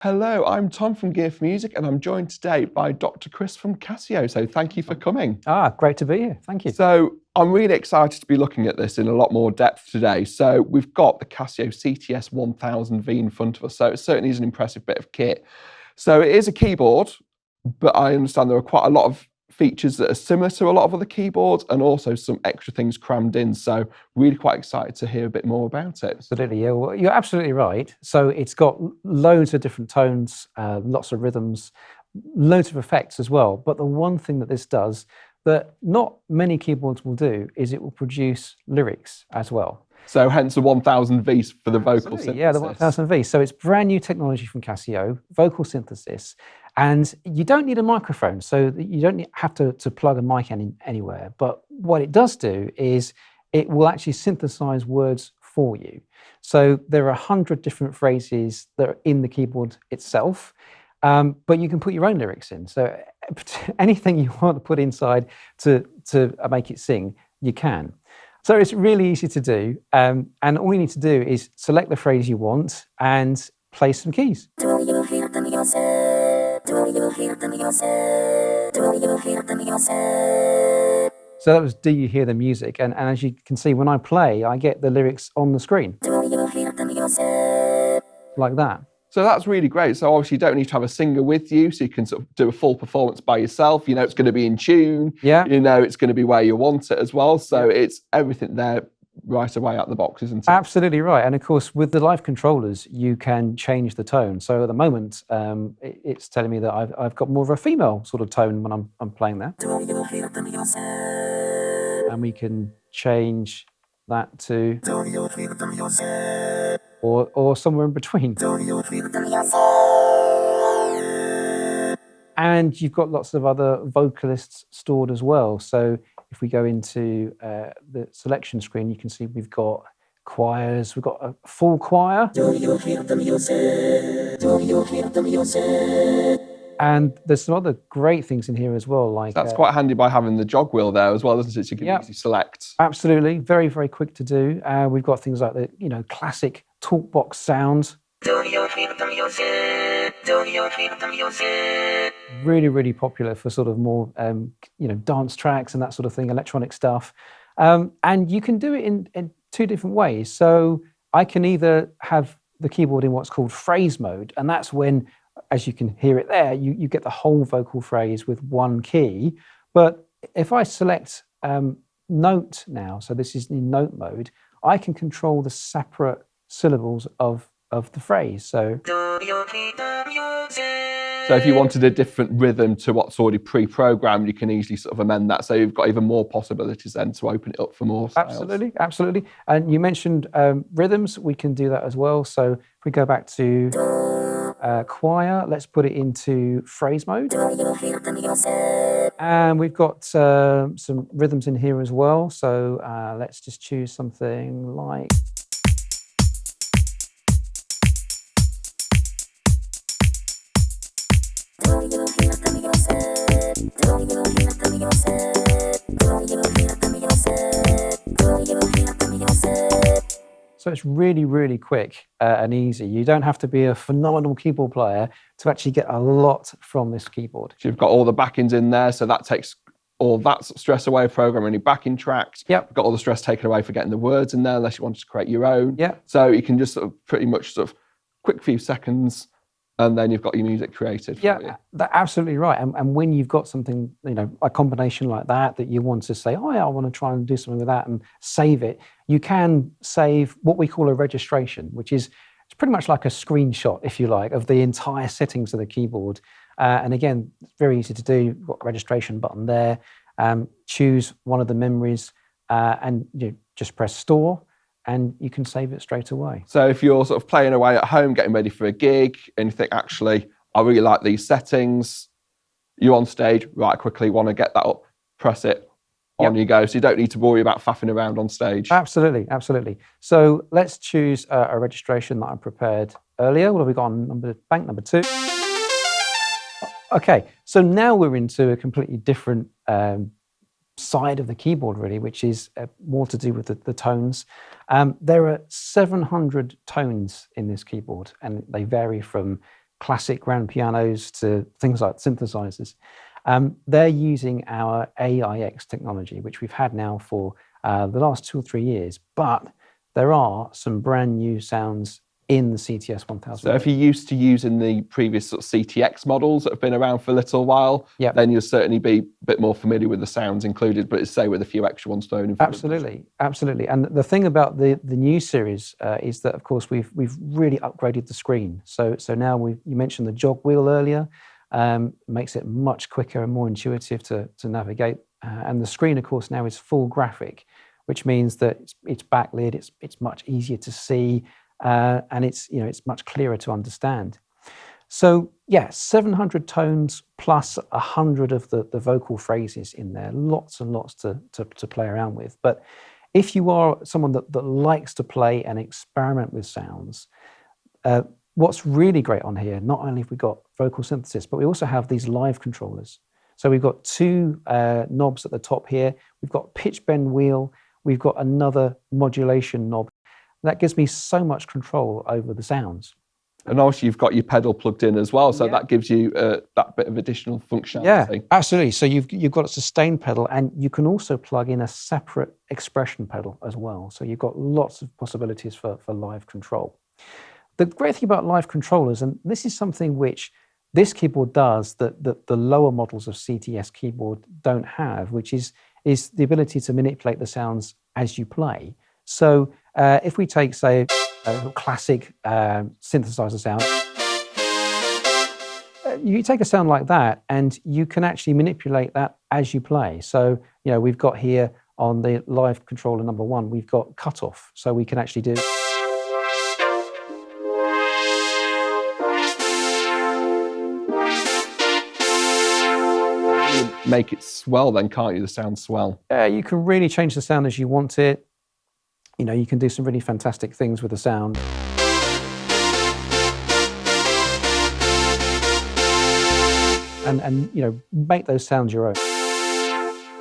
Hello, I'm Tom from Gear for Music, and I'm joined today by Dr. Chris from Casio. So thank you for coming. Great to be here. Thank you. So I'm really excited to be looking at this in a lot more depth today. So we've got the Casio CT-S1000V in front of us. So it certainly is an impressive bit of kit. So it is a keyboard, but I understand there are quite a lot of features that are similar to a lot of other keyboards and also some extra things crammed in. So really quite excited to hear a bit more about it. Absolutely, yeah. Well, you're absolutely right. So it's got loads of different tones, lots of rhythms, loads of effects as well. But the one thing that this does that not many keyboards will do is it will produce lyrics as well. So hence the 1000V for the vocal synthesis. Yeah, the 1000V. So it's brand new technology from Casio, vocal synthesis. And you don't need a microphone, so you don't have to plug a mic anywhere. But what it does do is it will actually synthesize words for you. So there are 100 different phrases that are in the keyboard itself, but you can put your own lyrics in. So anything you want to put inside to make it sing, you can. So it's really easy to do, and all you need to do is select the phrase you want and play some keys. Do you hear the music? Do you hear the music? Do you hear the music? So that was Do You Hear the Music? And as you can see, when I play, I get the lyrics on the screen. Do you hear the music? Like that. So that's really great. So obviously you don't need to have a singer with you, so you can sort of do a full performance by yourself. You know it's going to be in tune. Yeah. You know it's going to be where you want it as well. So it's everything there right away out the box, isn't it? Absolutely right. And of course, with the live controllers, you can change the tone. So at the moment, it's telling me that I've got more of a female sort of tone when I'm playing there. Do you hear the music? And we can change that to Do you hear the music? Or somewhere in between. Do you hear the music? And you've got lots of other vocalists stored as well. So if we go into the selection screen, you can see we've got choirs, we've got a full choir. Do you hear the music? Do you hear the music? And there's some other great things in here as well. Like that's quite handy by having the jog wheel there as well, isn't it? So you can easily select. Absolutely, very, very quick to do. We've got things like the classic talkbox sound. Do you hear the music? Do you hear the music? Really, really popular for sort of more, dance tracks and that sort of thing, electronic stuff. And you can do it in two different ways. So I can either have the keyboard in what's called phrase mode, and that's when, as you can hear it there, you get the whole vocal phrase with one key. But if I select note now, so this is in note mode, I can control the separate syllables of the phrase. So if you wanted a different rhythm to what's already pre-programmed, you can easily sort of amend that. So you've got even more possibilities then to open it up for more styles. Absolutely, absolutely. And you mentioned rhythms, we can do that as well. So if we go back to choir, let's put it into phrase mode. And we've got some rhythms in here as well. So let's just choose something like... So it's really, really quick and easy. You don't have to be a phenomenal keyboard player to actually get a lot from this keyboard. So you've got all the backings in there, so that takes all that stress away of programming any backing tracks. Yep. You've got all the stress taken away for getting the words in there, unless you wanted to create your own. Yeah. So you can just sort of pretty much sort of quick few seconds, and then you've got your music created. Yeah, that's absolutely right. And when you've got something, a combination like that you want to say, oh yeah, I want to try and do something with that and save it, you can save what we call a registration, which is it's pretty much like a screenshot, if you like, of the entire settings of the keyboard. And again, it's very easy to do. You've got a registration button there. Choose one of the memories and just press store, and you can save it straight away. So if you're sort of playing away at home, getting ready for a gig, and you think, actually, I really like these settings, you're on stage, right, quickly want to get that up, press it, on you go. So you don't need to worry about faffing around on stage. Absolutely, absolutely. So let's choose a registration that I prepared earlier. What have we got on bank number 2? Okay, so now we're into a completely different side of the keyboard, really, which is more to do with the tones. There are 700 tones in this keyboard, and they vary from classic grand pianos to things like synthesizers. They're using our AIX technology, which we've had now for the last 2 or 3 years, but there are some brand new sounds in the CT-S1000. So if you're used to using the previous sort of CTX models that have been around for a little while, Yep. then you'll certainly be a bit more familiar with the sounds included, but it's say with a few extra ones thrown in. Absolutely, absolutely. And the thing about the new series is that, of course, we've really upgraded the screen. So now you mentioned the jog wheel earlier, makes it much quicker and more intuitive to navigate. And the screen, of course, now is full graphic, which means that it's backlit, it's much easier to see, and it's much clearer to understand. So yeah, 700 tones plus 100 of the vocal phrases in there, lots and lots to play around with. But if you are someone that likes to play and experiment with sounds, what's really great on here, not only have we got vocal synthesis, but we also have these live controllers. So we've got 2 knobs at the top here. We've got pitch bend wheel. We've got another modulation knob. That gives me so much control over the sounds. And also you've got your pedal plugged in as well, so that gives you that bit of additional functionality. Yeah, absolutely. So you've got a sustain pedal, and you can also plug in a separate expression pedal as well. So you've got lots of possibilities for live control. The great thing about live controllers, and this is something which this keyboard does that the lower models of CTS keyboard don't have, which is the ability to manipulate the sounds as you play. So if we take, say, a classic synthesizer sound, you take a sound like that and you can actually manipulate that as you play. So, we've got here on the live controller number 1, we've got cutoff. So we can actually do... Make it swell then, can't you? The sound swell. Yeah, you can really change the sound as you want it. You can do some really fantastic things with the sound. And make those sounds your own,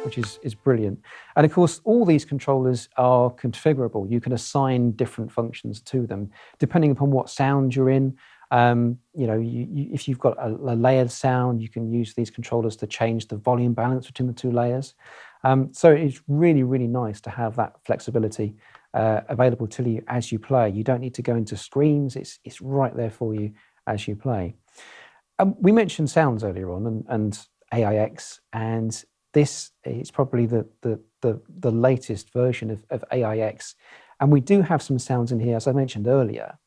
which is brilliant. And of course, all these controllers are configurable. You can assign different functions to them, depending upon what sound you're in. If you've got a layered sound, you can use these controllers to change the volume balance between the 2 layers. So it's really, really nice to have that flexibility available to you as you play. You don't need to go into screens. It's right there for you as you play. We mentioned sounds earlier on and AIX, and this is probably the latest version of AIX. And we do have some sounds in here, as I mentioned earlier,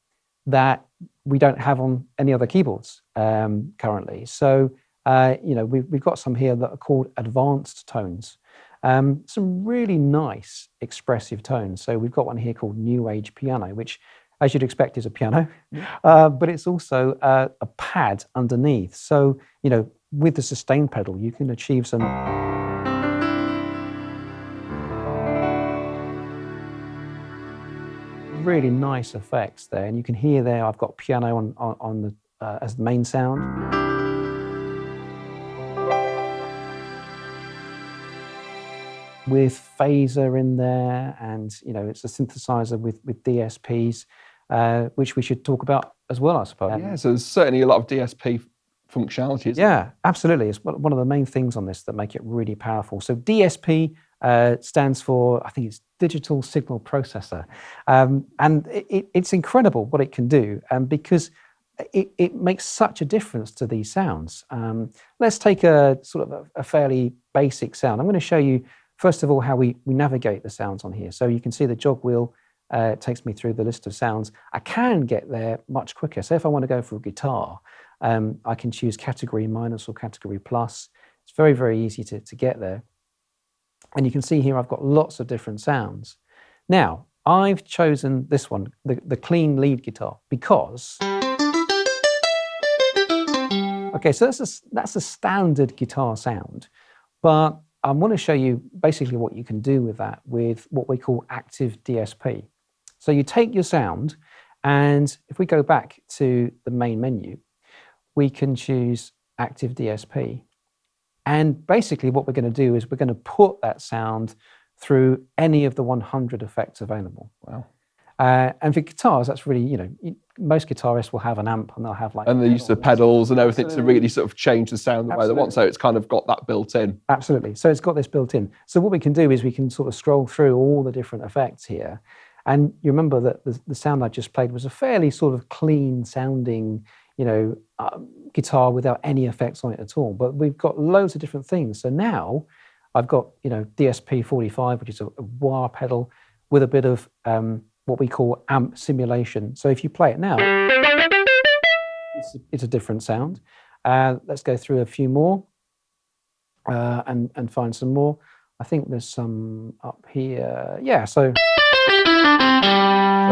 that we don't have on any other keyboards currently. So, we've got some here that are called advanced tones. Some really nice expressive tones. So we've got one here called New Age Piano, which, as you'd expect, is a piano, but it's also a pad underneath. So, with the sustain pedal, you can achieve some really nice effects there. And you can hear there, I've got piano on the as the main sound. With phaser in there, and it's a synthesizer with DSPs, which we should talk about as well, I suppose. Yeah, so there's certainly a lot of DSP functionality, isn't Yeah, absolutely. It's one of the main things on this that make it really powerful. So DSP stands for, I think it's Digital Signal Processor, and it's incredible what it can do, because it makes such a difference to these sounds. Let's take a sort of a fairly basic sound. I'm going to show you, first of all, how we navigate the sounds on here. So you can see the jog wheel takes me through the list of sounds. I can get there much quicker. So if I want to go for a guitar, I can choose category minus or category plus. It's very, very easy to get there. And you can see here I've got lots of different sounds. Now, I've chosen this one, the clean lead guitar, because... Okay, so that's a standard guitar sound, but I want to show you basically what you can do with that with what we call active DSP. So you take your sound, and if we go back to the main menu, we can choose active DSP. And basically what we're going to do is we're going to put that sound through any of the 100 effects available. Wow. And for guitars, that's really, most guitarists will have an amp and they'll have like. And the use of pedals and everything to Absolutely. really sort of change the sound the way they want. So it's kind of got that built in. Absolutely. So it's got this built in. So what we can do is we can sort of scroll through all the different effects here. And you remember that the sound I just played was a fairly sort of clean sounding, guitar without any effects on it at all. But we've got loads of different things. So now I've got, DSP-45, which is a wah pedal with a bit of what we call amp simulation. So if you play it now, it's a different sound. Let's go through a few more and find some more. I think there's some up here. Yeah, so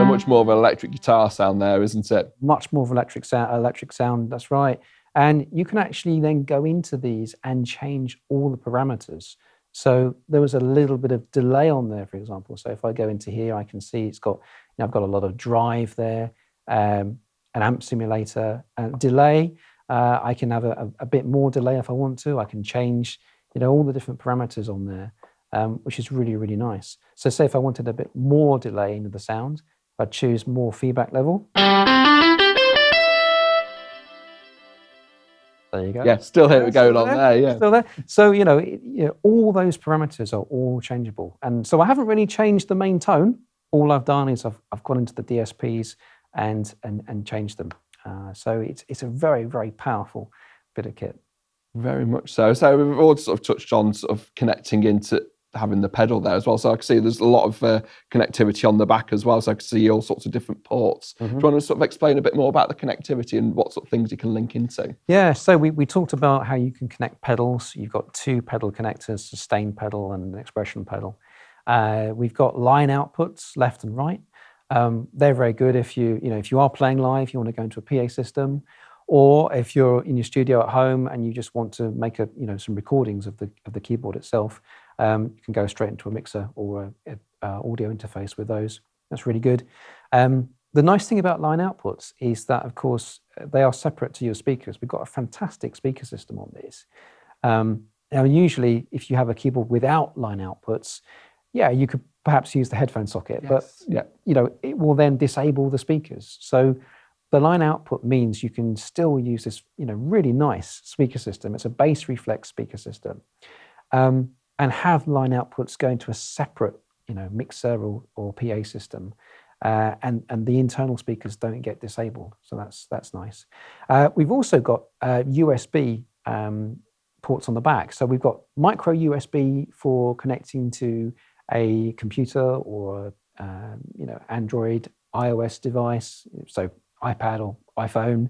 much more of an electric guitar sound there, isn't it? Much more of electric sound, that's right. And you can actually then go into these and change all the parameters. So there was a little bit of delay on there, for example. So if I go into here, I can see it's got, I've got a lot of drive there, an amp simulator, delay. I can have a bit more delay if I want to. I can change, all the different parameters on there, which is really, really nice. So say if I wanted a bit more delay into the sound, I'd choose more feedback level. There you go. Yeah, still hear it going on there. Yeah, still there. So all those parameters are all changeable, and so I haven't really changed the main tone. All I've done is I've gone into the DSPs and changed them. So it's a very, very powerful bit of kit. Very much so. So we've already sort of touched on sort of connecting into having the pedal there as well. So I can see there's a lot of connectivity on the back as well. So I can see all sorts of different ports. Mm-hmm. Do you want to sort of explain a bit more about the connectivity and what sort of things you can link into? Yeah, so we talked about how you can connect pedals. You've got two pedal connectors, sustain pedal and an expression pedal. We've got line outputs, left and right. They're very good if you are playing live, you want to go into a PA system, or if you're in your studio at home and you just want to make some recordings of the keyboard itself. You can go straight into a mixer or an audio interface with those. That's really good. The nice thing about line outputs is that, of course, they are separate to your speakers. We've got a fantastic speaker system on this. Now, usually, if you have a keyboard without line outputs, you could perhaps use the headphone socket, yes. But it will then disable the speakers. So the line output means you can still use this really nice speaker system. It's a bass reflex speaker system. And have line outputs go into a separate, mixer or PA system, and the internal speakers don't get disabled. So that's nice. We've also got USB ports on the back. So we've got micro USB for connecting to a computer or Android, iOS device, so iPad or iPhone.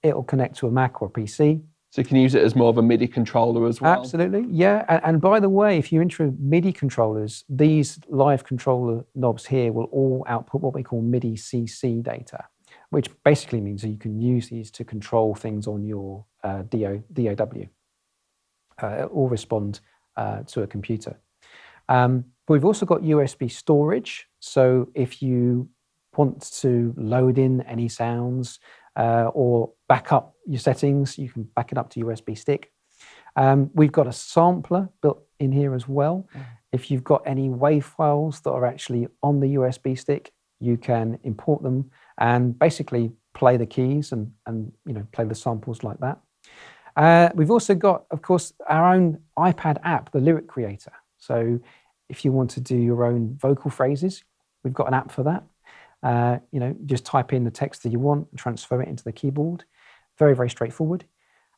It'll connect to a Mac or a PC. So you can use it as more of a MIDI controller as well? Absolutely, yeah. And by the way, if you're into MIDI controllers, these live controller knobs here will all output what we call MIDI CC data, which basically means that you can use these to control things on your DAW or respond to a computer. But we've also got USB storage. So if you want to load in any sounds, or back up your settings, you can back it up to USB stick. We've got a sampler built in here as well. If you've got any WAV files that are actually on the USB stick, you can import them and basically play the keys and play the samples like that. We've also got, of course, our own iPad app, the Lyric Creator. So if you want to do your own vocal phrases, we've got an app for that. Just type in the text that you want and transfer it into the keyboard. Very, very straightforward.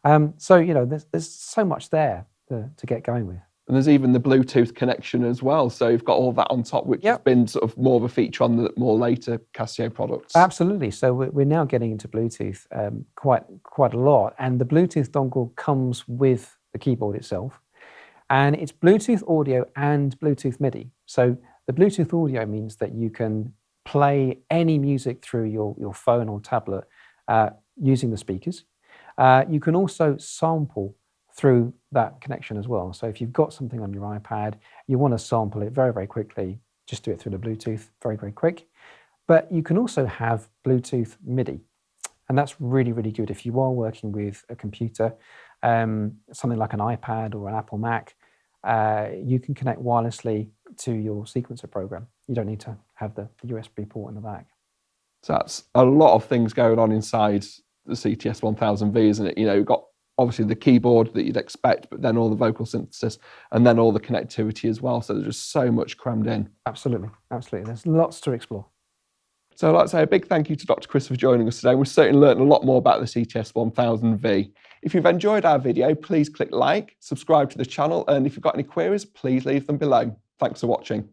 So, there's so much there to get going with. And there's even the Bluetooth connection as well. So you've got all that on top, which has been sort of more of a feature on the more later Casio products. Absolutely. So we're now getting into Bluetooth quite a lot. And the Bluetooth dongle comes with the keyboard itself. And it's Bluetooth audio and Bluetooth MIDI. So the Bluetooth audio means that you can play any music through your phone or tablet using the speakers. You can also sample through that connection as well. So if you've got something on your iPad, you want to sample it very, very quickly, just do it through the Bluetooth, very, very quick. But you can also have Bluetooth MIDI. And that's really, really good if you are working with a computer, something like an iPad or an Apple Mac. You can connect wirelessly to your sequencer program. You don't need to have the USB port in the back. So that's a lot of things going on inside the CT-S1000V, isn't it? You know, you've got obviously the keyboard that you'd expect, but then all the vocal synthesis and then all the connectivity as well. So there's just so much crammed in. Absolutely, absolutely. There's lots to explore. So I'd like to say a big thank you to Dr. Chris for joining us today. We've certainly learned a lot more about the CT-S1000V. If you've enjoyed our video, please click like, subscribe to the channel, and if you've got any queries, please leave them below. Thanks for watching.